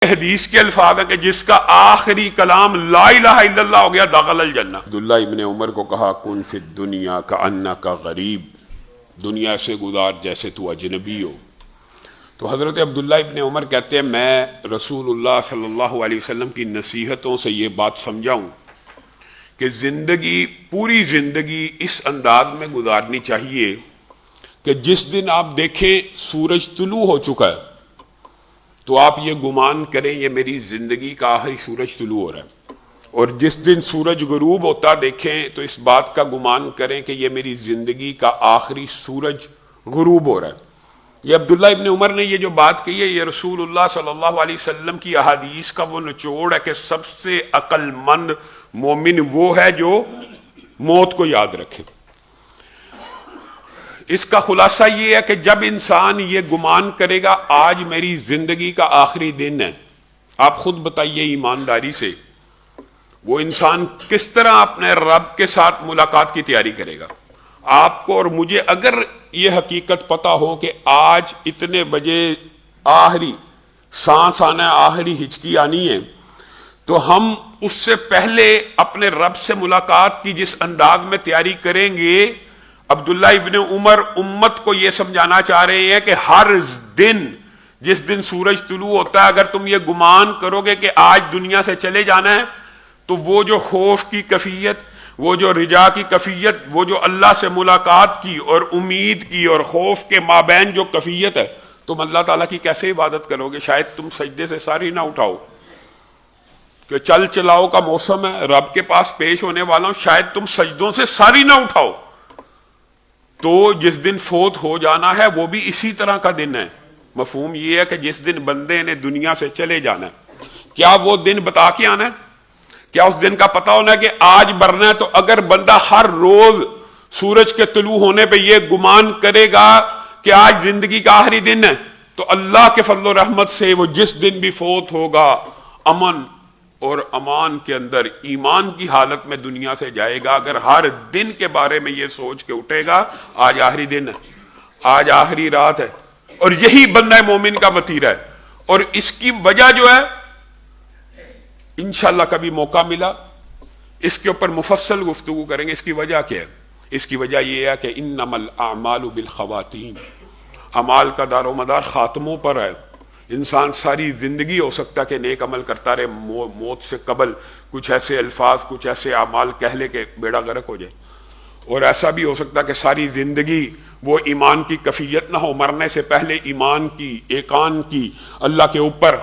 حدیث کے الفاظ ہیں کہ جس کا آخری کلام لا الہ الا اللہ ہو گیا دخل الجنہ۔ عبداللہ ابن عمر کو کہا کن فی الدنیا کأنک غریب، دنیا سے گزار جیسے تو اجنبی ہو۔ تو حضرت عبداللہ ابن عمر کہتے ہیں میں رسول اللہ صلی اللہ علیہ وسلم کی نصیحتوں سے یہ بات سمجھاؤں کہ زندگی پوری زندگی اس انداز میں گزارنی چاہیے کہ جس دن آپ دیکھیں سورج طلوع ہو چکا ہے تو آپ یہ گمان کریں یہ میری زندگی کا آخری سورج طلوع ہو رہا ہے، اور جس دن سورج غروب ہوتا دیکھیں تو اس بات کا گمان کریں کہ یہ میری زندگی کا آخری سورج غروب ہو رہا ہے۔ یہ عبداللہ ابن عمر نے یہ جو بات کہی ہے یہ رسول اللہ صلی اللہ علیہ وسلم کی احادیث کا وہ نچوڑ ہے کہ سب سے عقل مند مومن وہ ہے جو موت کو یاد رکھے۔ اس کا خلاصہ یہ ہے کہ جب انسان یہ گمان کرے گا آج میری زندگی کا آخری دن ہے، آپ خود بتائیے ایمانداری سے وہ انسان کس طرح اپنے رب کے ساتھ ملاقات کی تیاری کرے گا۔ آپ کو اور مجھے اگر یہ حقیقت پتہ ہو کہ آج اتنے بجے آخری سانس آنا ہے، آخری ہچکی آنی ہے، تو ہم اس سے پہلے اپنے رب سے ملاقات کی جس انداز میں تیاری کریں گے، عبداللہ ابن عمر امت کو یہ سمجھانا چاہ رہے ہیں کہ ہر دن جس دن سورج طلوع ہوتا ہے اگر تم یہ گمان کرو گے کہ آج دنیا سے چلے جانا ہے تو وہ جو خوف کی کیفیت، وہ جو رجا کی کیفیت، وہ جو اللہ سے ملاقات کی اور امید کی اور خوف کے مابین جو کیفیت ہے، تم اللہ تعالیٰ کی کیسے عبادت کرو گے؟ شاید تم سجدے سے ساری نہ اٹھاؤ کہ چل چلاؤ کا موسم ہے، رب کے پاس پیش ہونے والا ہوں، شاید تم سجدوں سے ساری نہ اٹھاؤ۔ تو جس دن فوت ہو جانا ہے وہ بھی اسی طرح کا دن ہے۔ مفہوم یہ ہے کہ جس دن بندے نے دنیا سے چلے جانا ہے، کیا وہ دن بتا کے آنا ہے؟ کیا اس دن کا پتہ ہونا ہے کہ آج مرنا ہے؟ تو اگر بندہ ہر روز سورج کے طلوع ہونے پہ یہ گمان کرے گا کہ آج زندگی کا آخری دن ہے تو اللہ کے فضل و رحمت سے وہ جس دن بھی فوت ہوگا امن اور امان کے اندر ایمان کی حالت میں دنیا سے جائے گا۔ اگر ہر دن کے بارے میں یہ سوچ کے اٹھے گا آج آخری دن ہے، آج آخری رات ہے، اور یہی بندہ مومن کا وتیرہ ہے۔ اور اس کی وجہ جو ہے انشاءاللہ کبھی موقع ملا اس کے اوپر مفصل گفتگو کریں گے۔ اس کی وجہ کیا ہے؟ اس کی وجہ یہ ہے کہ انما الاعمال بالخواتیم، اعمال کا دار و مدار خاتموں پر ہے۔ انسان ساری زندگی ہو سکتا ہے کہ نیک عمل کرتا رہے، موت سے قبل کچھ ایسے الفاظ کچھ ایسے اعمال کہہ لے کہ بیڑا غرق ہو جائے، اور ایسا بھی ہو سکتا ہے کہ ساری زندگی وہ ایمان کی کیفیت نہ ہو، مرنے سے پہلے ایمان کی، ایقان کی، اللہ کے اوپر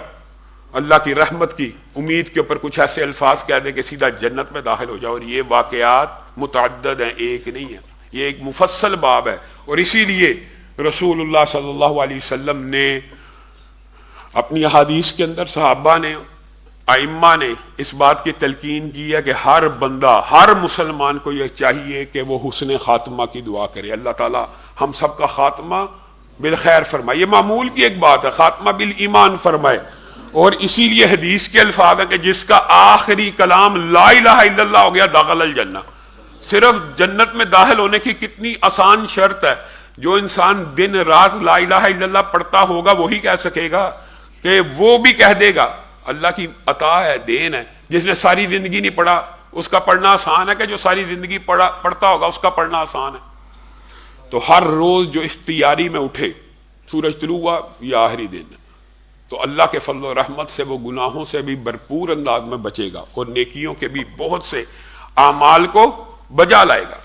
اللہ کی رحمت کی امید کے اوپر کچھ ایسے الفاظ کہہ دے کہ سیدھا جنت میں داخل ہو جائے۔ اور یہ واقعات متعدد ہیں، ایک نہیں ہے، یہ ایک مفصل باب ہے۔ اور اسی لیے رسول اللہ صلی اللہ علیہ وسلم نے اپنی احادیث کے اندر صحابہ نے، ائمہ نے اس بات کی تلقین کی ہے کہ ہر بندہ، ہر مسلمان کو یہ چاہیے کہ وہ حسن خاتمہ کی دعا کرے۔ اللہ تعالی ہم سب کا خاتمہ بالخیر فرمائے، یہ معمول کی ایک بات ہے، خاتمہ بالایمان فرمائے۔ اور اسی لیے حدیث کے الفاظ ہیں کہ جس کا آخری کلام لا الہ الا اللہ ہو گیا دخل الجنہ۔ صرف جنت میں داخل ہونے کی کتنی آسان شرط ہے۔ جو انسان دن رات لا الہ الا اللہ پڑھتا ہوگا وہی کہہ سکے گا کہ وہ بھی کہہ دے گا اللہ کی عطا ہے، دین ہے۔ جس نے ساری زندگی نہیں پڑھا اس کا پڑھنا آسان ہے کہ جو ساری زندگی پڑھتا ہوگا اس کا پڑھنا آسان ہے؟ تو ہر روز جو اس تیاری میں اٹھے سورج طلوع ہوا یہ آخری دن ہے تو اللہ کے فضل و رحمت سے وہ گناہوں سے بھی بھرپور انداز میں بچے گا اور نیکیوں کے بھی بہت سے اعمال کو بجا لائے گا۔